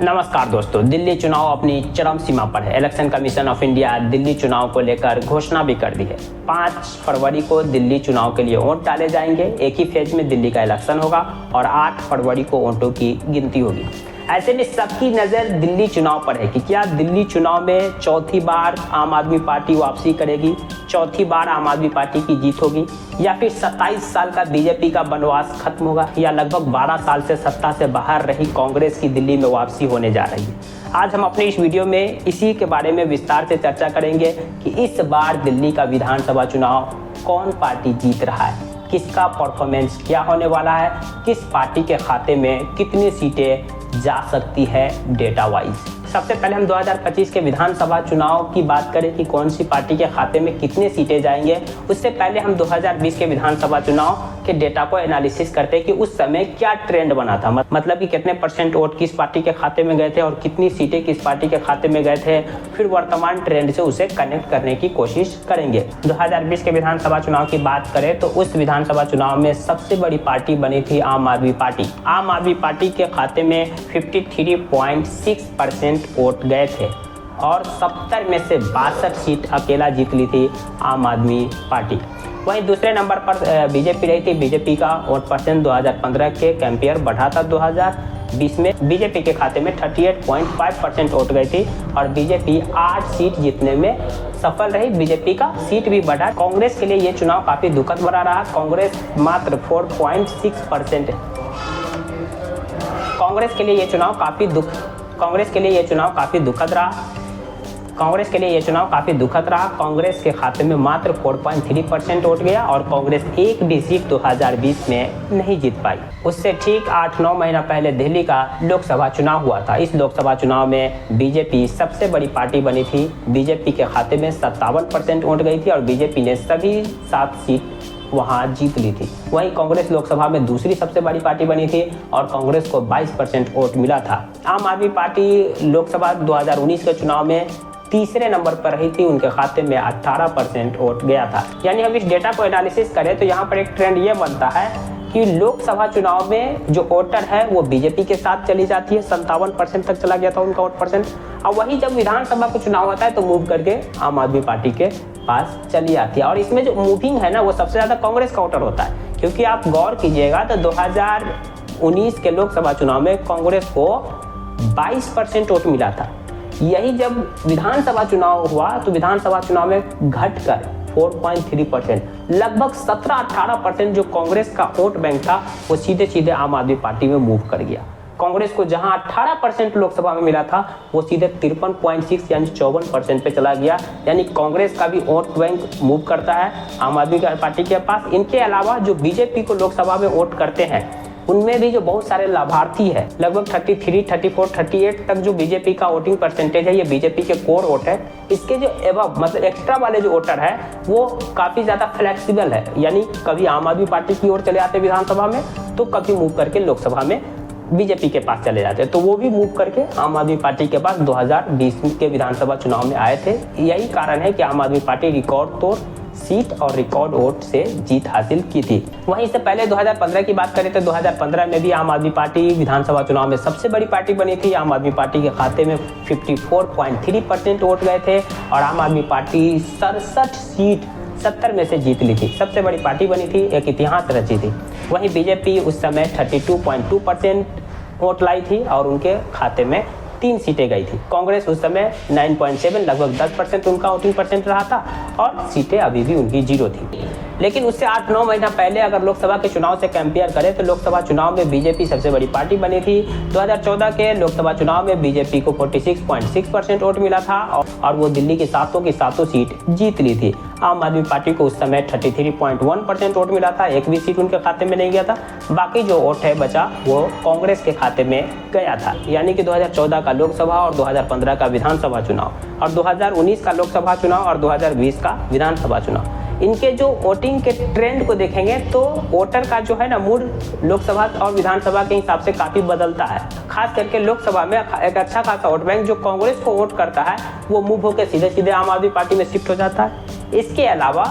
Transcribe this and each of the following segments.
नमस्कार दोस्तों, दिल्ली चुनाव अपनी चरम सीमा पर है। Election commission of India Delhi चुनाव को लेकर घोषणा भी कर दी है। 5 फरवरी को दिल्ली चुनाव के लिए वोट डाले जाएंगे। एक ही फेज में दिल्ली का इलेक्शन होगा और 8 फरवरी को वोटों की गिनती होगी। ऐसे में सबकी नज़र दिल्ली चुनाव पर है कि क्या दिल्ली चुनाव में चौथी बार आम आदमी पार्टी वापसी करेगी, चौथी बार आम आदमी पार्टी की जीत होगी, या फिर 27 साल का बीजेपी का बनवास खत्म होगा, या लगभग 12 साल से सत्ता से बाहर रही कांग्रेस की दिल्ली में वापसी होने जा रही है। आज हम अपने इस वीडियो में इसी के बारे में विस्तार से चर्चा करेंगे कि इस बार दिल्ली का विधानसभा चुनाव कौन पार्टी जीत रहा है, किसका परफॉर्मेंस क्या होने वाला है, किस पार्टी के खाते में कितनी सीटें जा सकती है डेटा वाइज। सबसे पहले हम 2025 के विधानसभा चुनाव की बात करें कि कौन सी पार्टी के खाते में कितने सीटें जाएंगे। उससे पहले हम 2020 के विधानसभा चुनाव के डेटा को एनालिसिस करते हैं कि उस समय क्या ट्रेंड बना था, मतलब कि कितने % वोट किस पार्टी के खाते में गए थे और कितनी सीटें किस पार्टी के खाते में गए थे। फिर वर्तमान ट्रेंड से उसे कनेक्ट करने की कोशिश करेंगे। 2020 के विधानसभा चुनाव की बात करें तो उस विधानसभा चुनाव में सबसे बड़ी पार्टी बनी थी आम आदमी पार्टी। आम आदमी पार्टी के खाते में 53.6% वोट गए थे और 70 में से 62 सीट अकेला जीत ली थी आम आदमी पार्टी। वहीं दूसरे नंबर पर बीजेपी रही थी। बीजेपी का वोट परसेंट 2015 के कंपेयर बढ़ा था। 2020 में बीजेपी के खाते में 38.5% वोट गई थी और बीजेपी 8 सीट जीतने में सफल रही। बीजेपी का सीट भी बढ़ा। कांग्रेस के लिए ये चुनाव काफ़ी दुखद भरा रहा। कांग्रेस मात्र 4.6%। कांग्रेस के लिए ये चुनाव काफ़ी दुखद रहा। कांग्रेस के खाते में मात्र 4.3% वोट गया और कांग्रेस एक भी सीट 2020 में नहीं जीत पाई। उससे ठीक 8-9 महीना पहले दिल्ली का लोकसभा चुनाव हुआ था। इस लोकसभा चुनाव में बीजेपी सबसे बड़ी पार्टी बनी थी। बीजेपी के खाते में 57% वोट गई थी और बीजेपी ने सभी 7 सीट वहां जीत ली थी। वहीं कांग्रेस लोकसभा में दूसरी सबसे बड़ी पार्टी बनी थी और कांग्रेस को 22% वोट मिला था। आम आदमी पार्टी लोकसभा 2019 के चुनाव में तीसरे नंबर पर रही थी। उनके खाते में 18% वोट गया था। यानी हम इस डेटा को एनालिसिस करें तो यहाँ पर एक ट्रेंड ये बनता है कि लोकसभा चुनाव में जो वोटर है वो बीजेपी के साथ चली जाती है। 57% तक चला गया था उनका वोट परसेंट। और वही जब विधानसभा का चुनाव होता है तो मूव करके आम आदमी पार्टी के पास चली आती है। और इसमें जो मूविंग है ना वो सबसे ज़्यादा कांग्रेस का वोटर होता है, क्योंकि आप गौर कीजिएगा तो 2019 के लोकसभा चुनाव में कांग्रेस को 22% वोट मिला था। यही जब विधानसभा चुनाव हुआ तो विधानसभा चुनाव में घटकर 4.3%, लगभग 17-18% जो कांग्रेस का वोट बैंक था वो सीधे सीधे आम आदमी पार्टी में मूव कर गया। कांग्रेस को जहां 18% लोकसभा में मिला था वो सीधे 53.6 यानी 54% पे चला गया। यानी कांग्रेस का भी वोट बैंक मूव करता है आम आदमी पार्टी के पास। इनके अलावा जो बीजेपी को लोकसभा में वोट करते हैं उनमें भी जो बहुत सारे लाभार्थी है, लगभग 33, 34, 38 तक जो बीजेपी का वोटिंग परसेंटेज है ये बीजेपी के कोर वोट है। इसके जो एवं मतलब एक्स्ट्रा वाले जो वोटर है वो काफ़ी ज़्यादा फ्लेक्सिबल है, यानी कभी आम आदमी पार्टी की ओर चले आते विधानसभा में तो कभी मूव करके लोकसभा में बीजेपी के पास चले जाते हैं। तो वो भी मूव करके आम आदमी पार्टी के पास 2020 के विधानसभा चुनाव में आए थे। यही कारण है कि आम आदमी पार्टी रिकॉर्ड तोड़ सीट और रिकॉर्ड वोट से जीत हासिल की थी। वहीं से पहले 2015 की बात करें तो 2015 में भी आम आदमी पार्टी विधानसभा चुनाव में सबसे बड़ी पार्टी बनी थी। आम आदमी पार्टी के खाते में 54.3% वोट गए थे और आम आदमी पार्टी 67 सीट 70 में से जीत ली थी। सबसे बड़ी पार्टी बनी थी, एक इतिहास रची थी। वहीं बीजेपी उस समय 32.2% वोट लाई थी और उनके खाते में 3 सीटें गई थी। कांग्रेस उस समय 9.7 लगभग 10% उनका वोटिंग परसेंट रहा था और सीटें अभी भी उनकी 0 थी। लेकिन उससे 8-9 महीना पहले अगर लोकसभा के चुनाव से कंपेयर करें तो लोकसभा चुनाव में बीजेपी सबसे बड़ी पार्टी बनी थी। 2014 के लोकसभा चुनाव में बीजेपी को 46.6% वोट मिला था और वो दिल्ली की सातों सीट जीत ली थी। आम आदमी पार्टी को उस समय 33.1% वोट मिला था, एक भी सीट उनके खाते में नहीं गया था। बाकी जो वोट है बचा वो कांग्रेस के खाते में गया था। यानी कि 2014 का लोकसभा और 2015 का विधानसभा चुनाव और 2019 का लोकसभा चुनाव और 2020 का विधानसभा चुनाव, इनके जो वोटिंग के ट्रेंड को देखेंगे तो वोटर का जो है ना मूड लोकसभा और विधानसभा के हिसाब से काफ़ी बदलता है। खास करके लोकसभा में एक अच्छा खासा वोट बैंक जो कांग्रेस को वोट करता है वो मूव होकर सीधे सीधे आम आदमी पार्टी में शिफ्ट हो जाता है। इसके अलावा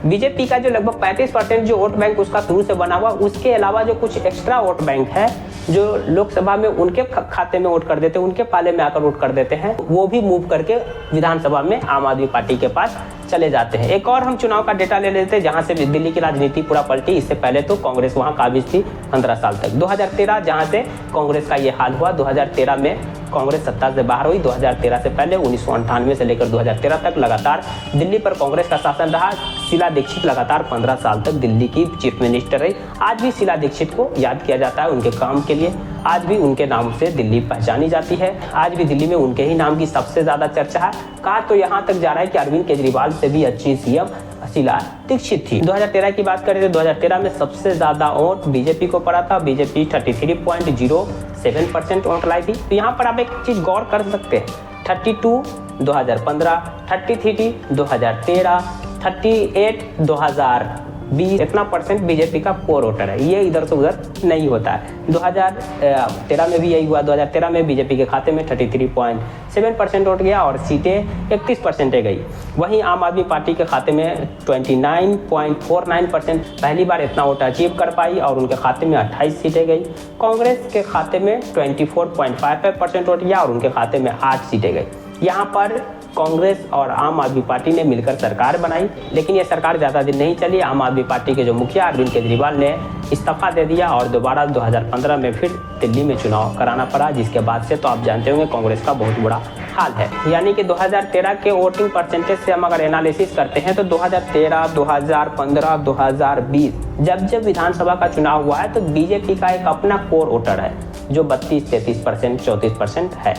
बीजेपी का जो लगभग 35% जो वोट बैंक उसका शुरू से बना हुआ, उसके अलावा जो कुछ एक्स्ट्रा वोट बैंक है जो लोकसभा में उनके खाते में वोट कर देते हैं, उनके पाले में आकर वोट कर देते हैं, वो भी मूव करके विधानसभा में आम आदमी पार्टी के पास चले जाते हैं। एक और हम चुनाव का डेटा ले लेते हैं जहां से दिल्ली की राजनीति पूरा पलटी। इससे पहले तो कांग्रेस वहां काबिज थी 15 साल तक। 2013 जहां से कांग्रेस का ये हाल हुआ, 2013 में कांग्रेस सत्ता से बाहर हुई। 2013 से पहले 1998 से लेकर 2013 तक लगातार दिल्ली पर कांग्रेस का शासन रहा। शीला दीक्षित लगातार 15 साल तक दिल्ली की चीफ मिनिस्टर रही। आज भी शीला दीक्षित को याद किया जाता है उनके काम के लिए, आज भी उनके नाम से दिल्ली पहचानी जाती है, आज भी दिल्ली में उनके ही नाम की सबसे ज्यादा चर्चा है। कहा तो यहाँ तक जा रहा है कि अरविंद केजरीवाल से भी अच्छी सीएम शीला दीक्षित थी। 2013 की बात करें तो 2013 में सबसे ज्यादा वोट बीजेपी को पड़ा था। बीजेपी 33.07% वोट लाई थी। तो यहाँ पर आप एक चीज गौर कर सकते हैं, 32 2015, 33 2013, 38 2020, इतना परसेंट बीजेपी का कोर वोटर है। ये इधर से उधर नहीं होता है। 2013 में भी यही हुआ। 2013 में बीजेपी के खाते में 33.7% वोट गया और सीटें 31% गई। वहीं आम आदमी पार्टी के खाते में 29.49% पहली बार इतना वोट अचीव कर पाई और उनके खाते में 28 सीटें गई। कांग्रेस के खाते में 24.55% वोट गया और उनके खाते में 8 सीटें गई। यहाँ पर कांग्रेस और आम आदमी पार्टी ने मिलकर सरकार बनाई, लेकिन ये सरकार ज़्यादा दिन नहीं चली। आम आदमी पार्टी के जो मुखिया अरविंद केजरीवाल ने इस्तीफा दे दिया और दोबारा 2015 में फिर दिल्ली में चुनाव कराना पड़ा, जिसके बाद से तो आप जानते होंगे कांग्रेस का बहुत बुरा हाल है। यानी कि 2013 के वोटिंग परसेंटेज से हम अगर एनालिसिस करते हैं तो 2013, 2015, 2020 जब विधानसभा का चुनाव हुआ है तो बीजेपी का एक अपना कोर वोटर है जो 32-33%, 34% है।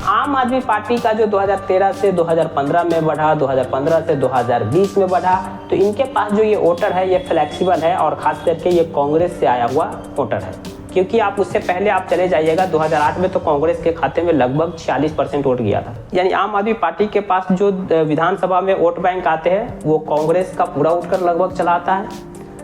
आम आदमी पार्टी का जो 2013 से 2015 में बढ़ा, 2015 से 2020 में बढ़ा, तो इनके पास जो ये वोटर है ये फ्लेक्सिबल है और खास करके ये कांग्रेस से आया हुआ वोटर है। क्योंकि आप उससे पहले आप चले जाइएगा 2008 में तो कांग्रेस के खाते में लगभग 46% वोट गया था। यानी आम आदमी पार्टी के पास जो विधानसभा में वोट बैंक आते हैं वो कांग्रेस का पूरा वोट कर लगभग चलाता है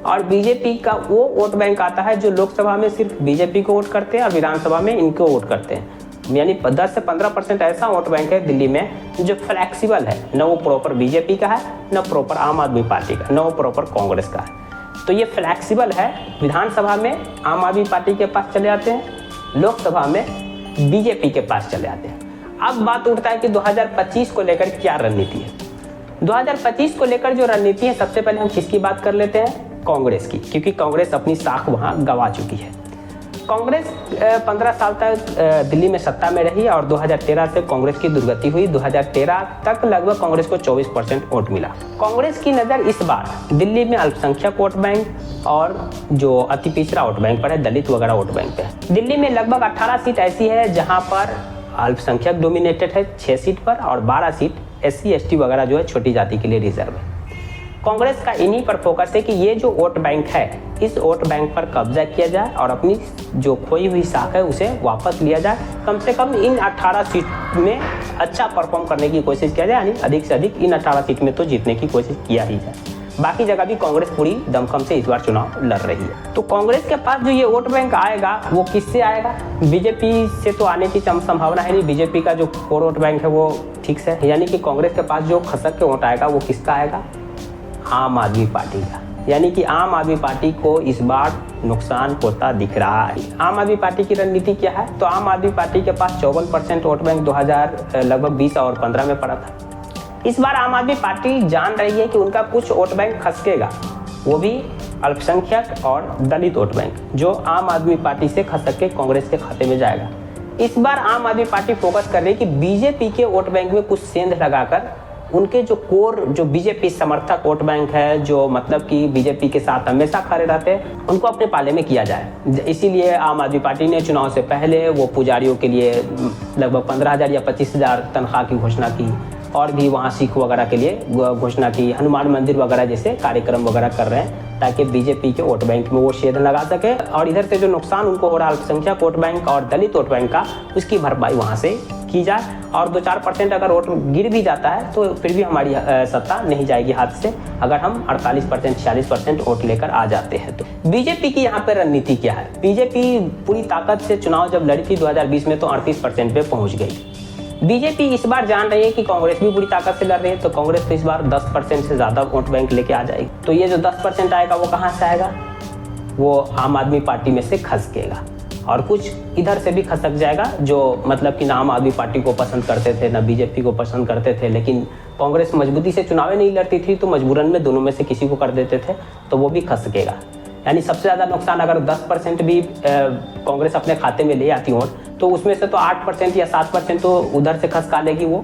और बीजेपी का वो वोट बैंक आता है जो लोकसभा में सिर्फ बीजेपी को वोट करते हैं और विधानसभा में इनको वोट करते हैं। यानी 10 से 15% ऐसा वोट बैंक है दिल्ली में जो फ्लेक्सिबल है, न वो प्रॉपर बीजेपी का है, न प्रॉपर आम आदमी पार्टी का, न वो प्रॉपर कांग्रेस का है। तो ये फ्लेक्सिबल है। विधानसभा में आम आदमी पार्टी के पास चले आते हैं, लोकसभा में बीजेपी के पास चले आते हैं। अब बात उठता है कि 2025 को लेकर क्या रणनीति है। 2025 को लेकर जो रणनीति है, सबसे पहले हम किसकी बात कर लेते हैं, कांग्रेस की, क्योंकि कांग्रेस अपनी साख वहां गंवा चुकी है। कांग्रेस 15 साल तक दिल्ली में सत्ता में रही और 2013 से कांग्रेस की दुर्गति हुई। 2013 तक लगभग कांग्रेस को 24% वोट मिला। कांग्रेस की नज़र इस बार दिल्ली में अल्पसंख्यक वोट बैंक और जो अति पिछड़ा वोट बैंक पर है, दलित वगैरह वोट बैंक पे है। दिल्ली में लगभग 18 सीट ऐसी है जहां पर अल्पसंख्यक डोमिनेटेड है 6 सीट पर और 12 सीट SC ST वगैरह जो है छोटी जाति के लिए रिजर्व है। कांग्रेस का इन्हीं पर फोकस है कि ये जो वोट बैंक है, इस वोट बैंक पर कब्जा किया जाए और अपनी जो खोई हुई साख है उसे वापस लिया जाए। कम से कम इन 18 सीट में अच्छा परफॉर्म करने की कोशिश किया जाए, यानी अधिक से अधिक इन 18 सीट में तो जीतने की कोशिश किया ही जाए। बाकी जगह भी कांग्रेस पूरी दमखम से इस बार चुनाव लड़ रही है। तो कांग्रेस के पास जो ये वोट बैंक आएगा वो किससे आएगा, बीजेपी से तो आने की संभावना है नहीं। बीजेपी का जो कोर वोट बैंक है वो फिक्स है। यानी कि कांग्रेस के पास जो खसक के वोट आएगा वो किसका आएगा, आम आदमी पार्टी का। यानी कि आम आदमी पार्टी को इस बार नुकसान होता दिख रहा है। आम आदमी पार्टी की रणनीति क्या है, तो आम आदमी पार्टी के पास 54% वोट बैंक 2020 और 15 में पड़ा था। इस बार आम आदमी पार्टी जान रही है कि उनका कुछ वोट बैंक खसकेगा, वो भी अल्पसंख्यक और दलित वोट बैंक, जो आम आदमी पार्टी से खसक के कांग्रेस के खाते में जाएगा। इस बार आम आदमी पार्टी फोकस कर रही है कि बीजेपी के वोट बैंक में कुछ सेंध लगाकर उनके जो कोर जो बीजेपी समर्थक वोट बैंक है, जो मतलब कि बीजेपी के साथ हमेशा खड़े रहते हैं, उनको अपने पाले में किया जाए। इसीलिए आम आदमी पार्टी ने चुनाव से पहले वो पुजारियों के लिए लगभग 15,000 या 25,000 तनख्वाह की घोषणा की और भी वहाँ सिख वगैरह के लिए घोषणा की। हनुमान मंदिर वगैरह जैसे कार्यक्रम वगैरह कर रहे हैं ताकि बीजेपी के वोट बैंक में वो शेद लगा सके और इधर से जो नुकसान उनको हो रहा है अल्पसंख्यक वोट बैंक और दलित वोट बैंक का, उसकी भरपाई वहाँ से की जाए। और 2-4% अगर वोट गिर भी जाता है तो फिर भी हमारी सत्ता नहीं जाएगी हाथ से, अगर हम 48%, 46% वोट लेकर आ जाते हैं तो। बीजेपी की यहाँ पे रणनीति क्या है, बीजेपी पूरी ताकत से चुनाव जब लड़ी थी 2020 में तो 38% पे पहुंच गई। बीजेपी इस बार जान रही है कि कांग्रेस भी पूरी ताकत से लड़ रही है, तो कांग्रेस तो इस बार 10% से ज़्यादा वोट बैंक लेके आ जाएगी। तो ये जो 10% आएगा वो कहाँ से आएगा? वो आम आदमी पार्टी में से खसकेगा और कुछ इधर से भी खसक जाएगा, जो मतलब कि ना आम आदमी पार्टी को पसंद करते थे ना बीजेपी को पसंद करते थे, लेकिन कांग्रेस मजबूती से चुनाव नहीं लड़ती थी तो मजबूरन में दोनों में से किसी को कर देते थे, तो वो भी खसकेगा। यानी सबसे ज़्यादा नुकसान अगर 10% भी कांग्रेस अपने खाते में ले आती हो तो उसमें से तो 8% या 7% तो उधर से खसका लेगी वो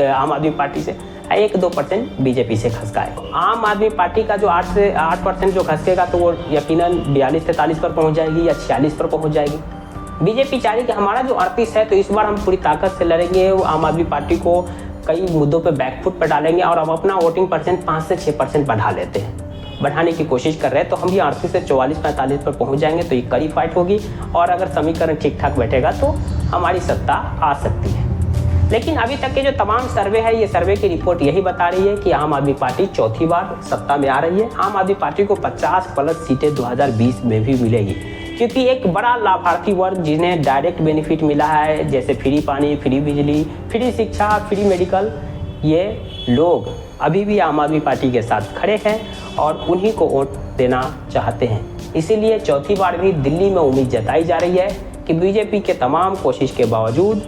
आम आदमी पार्टी से, 1-2% बीजेपी से खसकाए। आम आदमी पार्टी का जो 8% जो खसकेगा तो वो यकीनन 42-43 पर पहुंच जाएगी या 46 पर पहुंच जाएगी। बीजेपी चाह रही कि हमारा जो 38 है तो इस बार हम पूरी ताकत से लड़ेंगे, वो आम आदमी पार्टी को कई मुद्दों पे बैकफुट पर डालेंगे और हम अपना वोटिंग परसेंट 5 से 6% बढ़ा लेते हैं, बढ़ाने की कोशिश कर रहे हैं। तो हम ये 38 से 44-45 पर पहुंच जाएंगे, तो ये कड़ी फाइट होगी और अगर समीकरण ठीक ठाक बैठेगा तो हमारी सत्ता आ सकती है। लेकिन अभी तक के जो तमाम सर्वे है, ये सर्वे की रिपोर्ट यही बता रही है कि आम आदमी पार्टी चौथी बार सत्ता में आ रही है। आम आदमी पार्टी को 50+ सीटें 2020 में भी मिलेगी, क्योंकि एक बड़ा लाभार्थी वर्ग जिन्हें डायरेक्ट बेनिफिट मिला है, जैसे फ्री पानी, फ्री बिजली, फ्री शिक्षा, फ्री मेडिकल, ये लोग अभी भी आम आदमी पार्टी के साथ खड़े हैं और उन्हीं को वोट देना चाहते हैं। इसीलिए चौथी बार भी दिल्ली में उम्मीद जताई जा रही है कि बीजेपी के तमाम कोशिश के बावजूद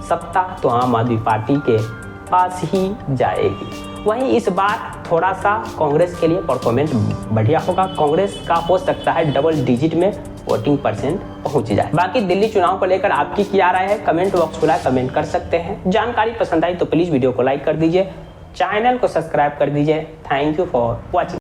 सत्ता तो आम आदमी पार्टी के पास ही जाएगी। वहीं इस बार थोड़ा सा कांग्रेस के लिए परफॉर्मेंस बढ़िया होगा, कांग्रेस का हो सकता है डबल डिजिट में वोटिंग परसेंट पहुंच जाए। बाकी दिल्ली चुनाव को लेकर आपकी क्या राय है, कमेंट बॉक्स खुला है, कमेंट कर सकते हैं। जानकारी पसंद आई तो प्लीज़ वीडियो को लाइक कर दीजिए, चैनल को सब्सक्राइब कर दीजिए। Thank you for watching.